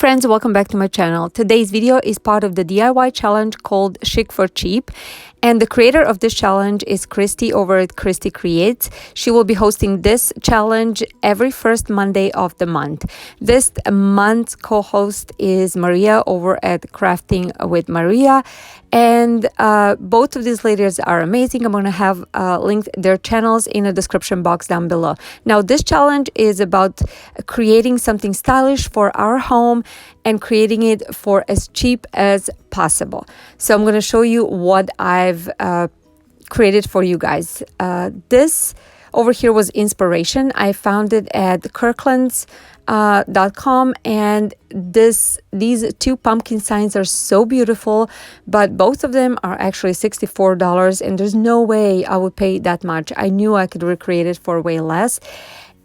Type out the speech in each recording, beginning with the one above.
friends, welcome back to my channel. Today's video is part of the DIY challenge called Chic for Cheap. And the creator of this challenge is Christy over at Christy Creates. She will be hosting this challenge every first Monday of the month. This month's co-host is Maria over at Crafting with Maria. And both of these ladies are amazing. I'm going to have linked their channels in the description box down below. Now, this challenge is about creating something stylish for our home and creating it for as cheap as possible. So I'm going to show you what I've created for you guys. This over here was inspiration. I found it at kirklands.com, and these two pumpkin signs are so beautiful, but both of them are actually $64, and there's no way I would pay that much. I knew I could recreate it for way less,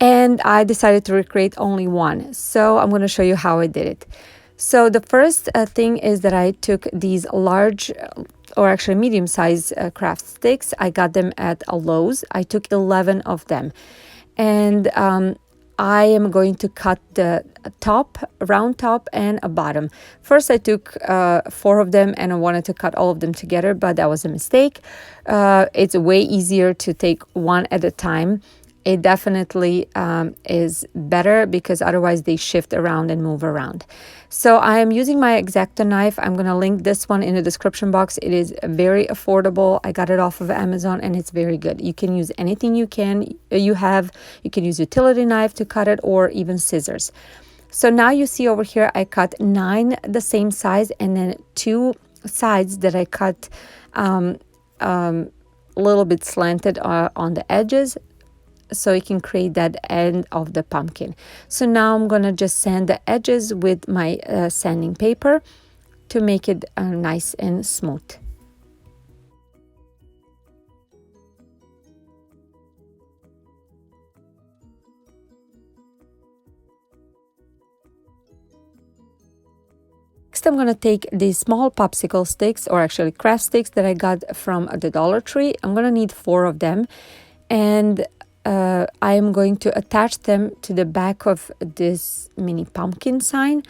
and I decided to recreate only one. So I'm going to show you how I did it. So the first thing is that I took these large or actually medium-sized craft sticks. I got them at a Lowe's. I took 11 of them, and I am going to cut the top, round top, and a bottom. First, I took 4 of them, and I wanted to cut all of them together, but that was a mistake. It's way easier to take one at a time. It definitely is better because otherwise they shift around and move around. So I am using my Exacto knife. I'm going to link this one in the description box. It is very affordable. I got it off of Amazon and it's very good. You can use anything you have. You can use utility knife to cut it or even scissors. So now you see over here I cut 9 the same size, and then 2 sides that I cut a little bit slanted on the edges, so you can create that end of the pumpkin. So now I'm gonna just sand the edges with my sanding paper to make it nice and smooth. Next, I'm gonna take these small popsicle sticks, or actually craft sticks that I got from the Dollar Tree. I'm gonna need 4 of them, and I am going to attach them to the back of this mini pumpkin sign.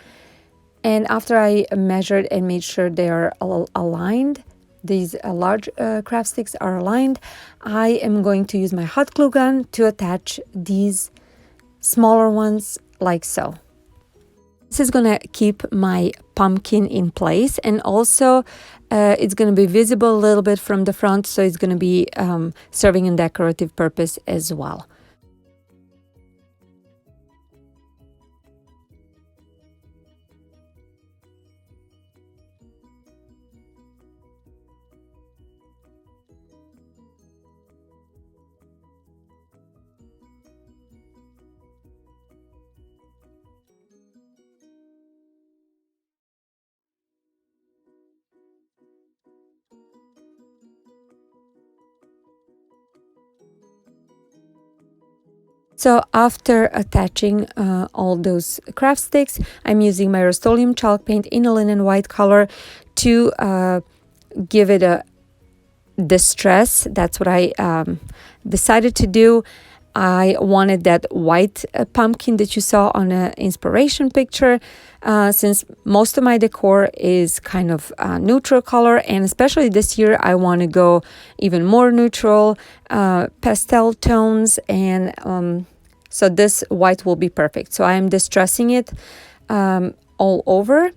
And after I measured and made sure they are all aligned, these large craft sticks are aligned, I am going to use my hot glue gun to attach these smaller ones like so. This is going to keep my pumpkin in place, and also it's going to be visible a little bit from the front, so it's going to be serving a decorative purpose as well. So after attaching all those craft sticks, I'm using my Rust-Oleum chalk paint in a linen white color to give it a distress. That's what I decided to do. I wanted that white pumpkin that you saw on an inspiration picture, since most of my decor is kind of neutral color, and especially this year I want to go even more neutral, pastel tones, and so this white will be perfect. So I am distressing it all over.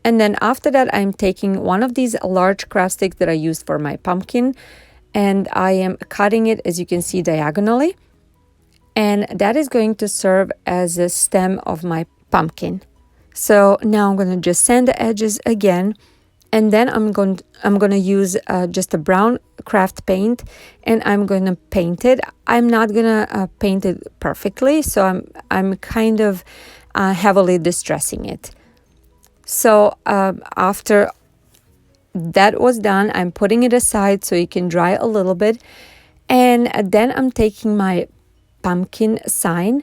And then after that, I'm taking one of these large craft sticks that I used for my pumpkin, and I am cutting it, as you can see, diagonally. And that is going to serve as a stem of my pumpkin. So now I'm going to just sand the edges again, and then I'm going to use just a brown craft paint, and I'm going to paint it. I'm not going to paint it perfectly, so I'm kind of heavily distressing it. So after that was done, I'm putting it aside so it can dry a little bit, and then I'm taking my pumpkin sign,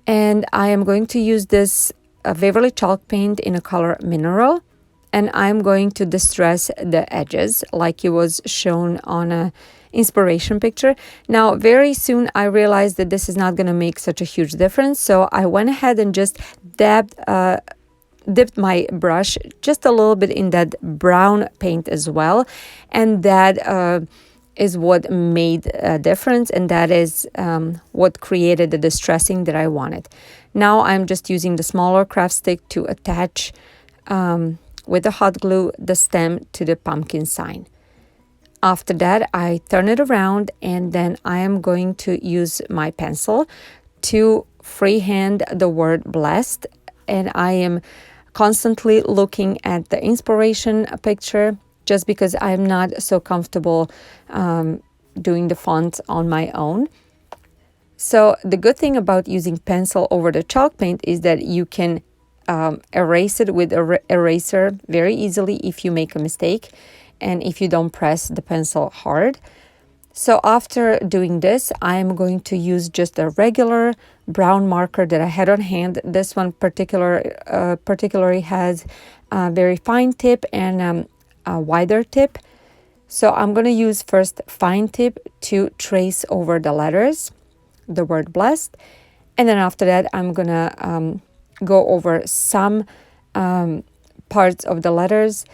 and I am going to use this Waverly chalk paint in a color mineral, and I'm going to distress the edges like it was shown on a inspiration picture. Now, very soon I realized that this is not going to make such a huge difference, so I went ahead and just dabbed dipped my brush just a little bit in that brown paint as well, and that is what made a difference, and that is what created the distressing that I wanted. Now I'm just using the smaller craft stick to attach with the hot glue the stem to the pumpkin sign. After that, I turn it around, and then I am going to use my pencil to freehand the word blessed, and I am constantly looking at the inspiration picture just because I'm not so comfortable doing the font on my own. So the good thing about using pencil over the chalk paint is that you can erase it with an eraser very easily if you make a mistake and if you don't press the pencil hard. So after doing this, I'm going to use just a regular brown marker that I had on hand. This one particularly has a very fine tip and a wider tip. So I'm going to use first fine tip to trace over the letters, the word blessed. And then after that, I'm going to go over some parts of the letters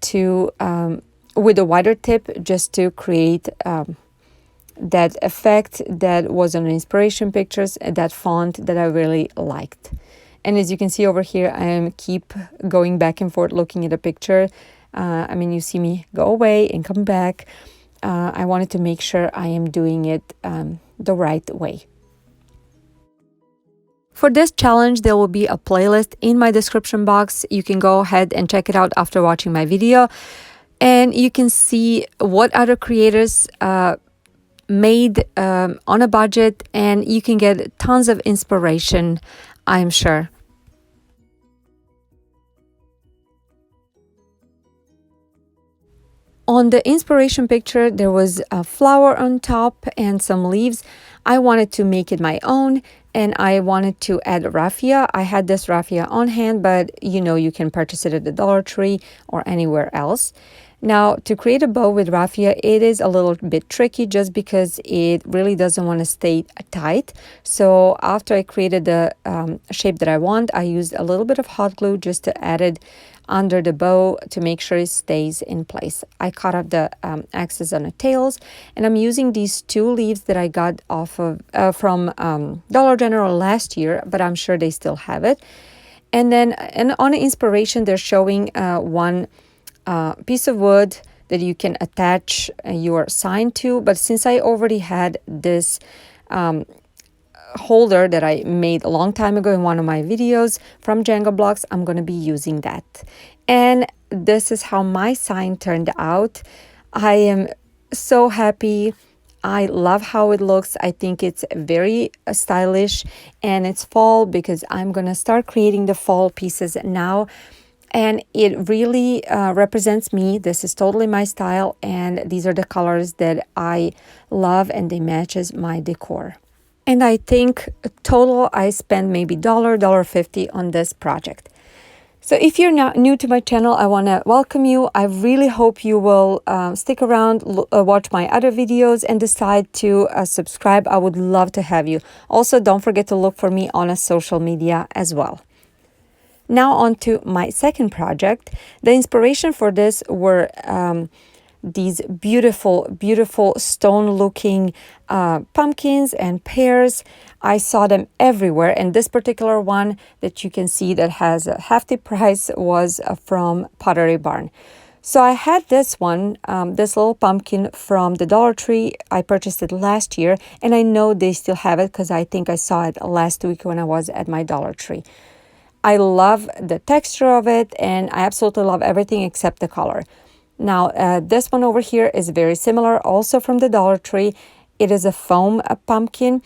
to with a wider tip, just to create that effect that was on inspiration pictures, that font that I really liked. And as you can see over here, I keep going back and forth looking at a picture. I mean, you see me go away and come back. I wanted to make sure I am doing it the right way. For this challenge, there will be a playlist in my description box. You can go ahead and check it out after watching my video. And you can see what other creators made on a budget, and you can get tons of inspiration, I'm sure. On the inspiration picture, there was a flower on top and some leaves. I wanted to make it my own, and I wanted to add raffia. I had this raffia on hand, but you can purchase it at the Dollar Tree or anywhere else. Now, to create a bow with raffia, it is a little bit tricky just because it really doesn't want to stay tight. So after I created the shape that I want, I used a little bit of hot glue just to add it under the bow to make sure it stays in place. I cut off the axes on the tails, and I'm using these 2 leaves that I got off of from Dollar General last year, but I'm sure they still have it. And then on the inspiration, they're showing one piece of wood that you can attach your sign to, but since I already had this holder that I made a long time ago in one of my videos from Jenga blocks, I'm going to be using that. And this is how my sign turned out. I am so happy. I love how it looks. I think it's very stylish, and it's fall because I'm going to start creating the fall pieces now. And it really represents me. This is totally my style, and these are the colors that I love, and they matches my decor. And I think total I spent maybe $1.50 on this project. So if you're not new to my channel, I want to welcome you. I really hope you will stick around, watch my other videos, and decide to subscribe. I would love to have you. Also, don't forget to look for me on a social media as well. Now on to my second project. The inspiration for this were these beautiful stone-looking pumpkins and pears. I saw them everywhere, and this particular one that you can see that has a hefty price was from Pottery Barn. So I had this one, this little pumpkin from the Dollar Tree. I purchased it last year, and I know they still have it because I think I saw it last week when I was at my Dollar Tree. I love the texture of it, and I absolutely love everything except the color. Now, this one over here is very similar, also from the Dollar Tree. It is a foam pumpkin.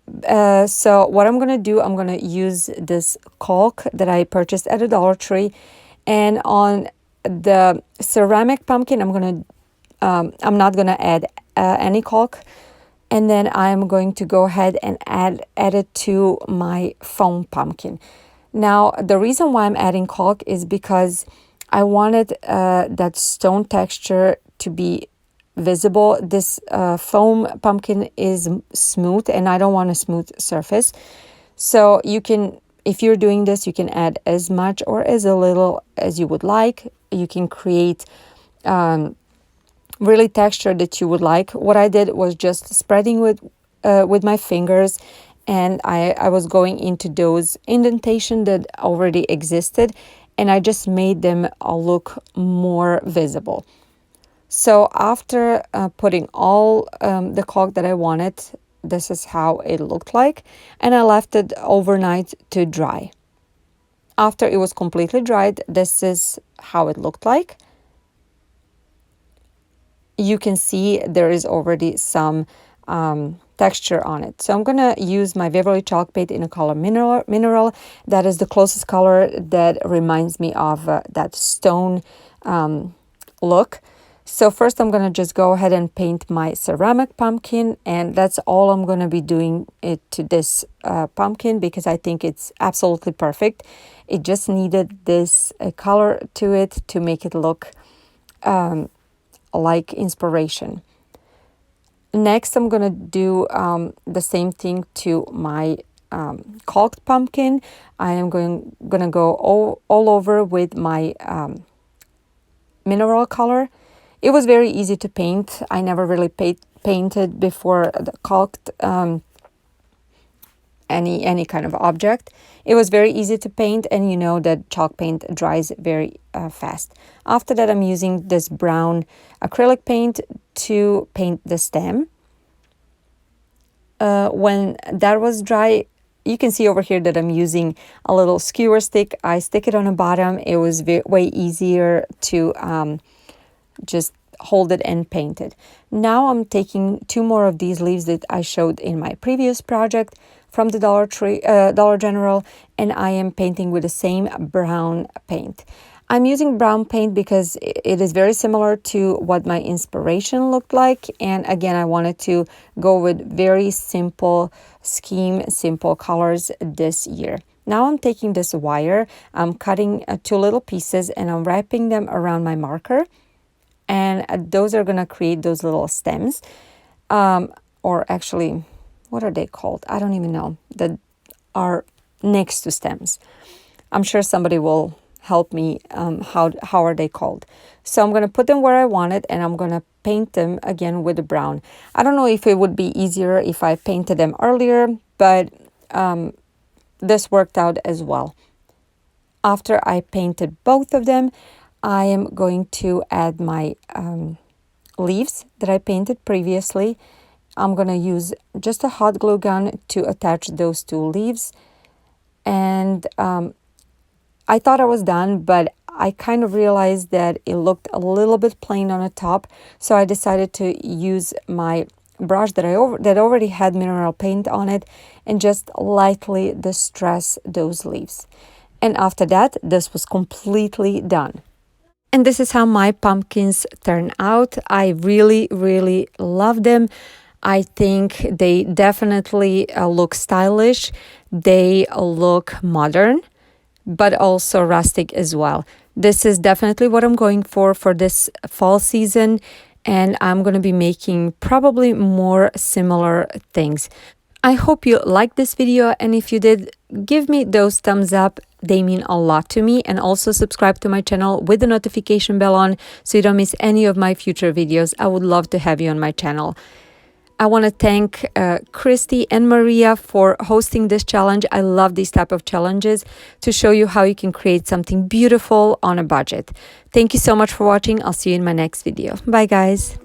So what I'm going to do, I'm going to use this caulk that I purchased at the Dollar Tree. And on the ceramic pumpkin, I'm not going to add any caulk. And then I'm going to go ahead and add it to my foam pumpkin. Now, the reason why I'm adding caulk is because I wanted that stone texture to be visible. This foam pumpkin is smooth, and I don't want a smooth surface. So you can if you're doing this, you can add as much or as a little as you would like. You can create really texture that you would like. What I did was just spreading with my fingers, and I was going into those indentation that already existed, and I just made them look more visible. So after putting all the caulk that I wanted, this is how it looked like, and I left it overnight to dry. After it was completely dried, this is how it looked like. You can see there is already some texture on it. So I'm gonna use my Waverly chalk paint in a color mineral. That is the closest color that reminds me of that stone look. So first I'm gonna just go ahead and paint my ceramic pumpkin, and that's all I'm gonna be doing it to this pumpkin, because I think it's absolutely perfect. It just needed this color to it to make it look like inspiration. Next, I'm gonna do the same thing to my caulked pumpkin. I am gonna go all over with my mineral color. It was very easy to paint. I never really painted before the caulked any kind of object. It was very easy to paint, and you know that chalk paint dries very fast. After that, I'm using this brown acrylic paint to paint the stem. When that was dry, you can see over here that I'm using a little skewer stick. I stick it on the bottom. It was way easier to just hold it and paint it. Now I'm taking 2 more of these leaves that I showed in my previous project from the Dollar General, and I am painting with the same brown paint. I'm using brown paint because it is very similar to what my inspiration looked like, and again, I wanted to go with very simple scheme, simple colors this year. Now I'm taking this wire, I'm cutting 2 little pieces, and I'm wrapping them around my marker, and those are gonna create those little stems, or actually, what are they called? I don't even know, that are next to stems. I'm sure somebody will help me, how are they called. So I'm going to put them where I want it, and I'm going to paint them again with the brown. I don't know if it would be easier if I painted them earlier, but this worked out as well. After I painted both of them, I am going to add my leaves that I painted previously. I'm going to use just a hot glue gun to attach those 2 leaves. And I thought I was done, but I kind of realized that it looked a little bit plain on the top. So I decided to use my brush that already had mineral paint on it and just lightly distress those leaves. And after that, this was completely done. And this is how my pumpkins turn out. I really, really love them. I think they definitely look stylish. They look modern, but also rustic as well. This is definitely what I'm going for this fall season, and I'm going to be making probably more similar things. I hope you liked this video, and if you did, give me those thumbs up. They mean a lot to me, and also subscribe to my channel with the notification bell on so you don't miss any of my future videos. I would love to have you on my channel. I want to thank Christy and Maria for hosting this challenge. I love these type of challenges to show you how you can create something beautiful on a budget. Thank you so much for watching. I'll see you in my next video. Bye, guys.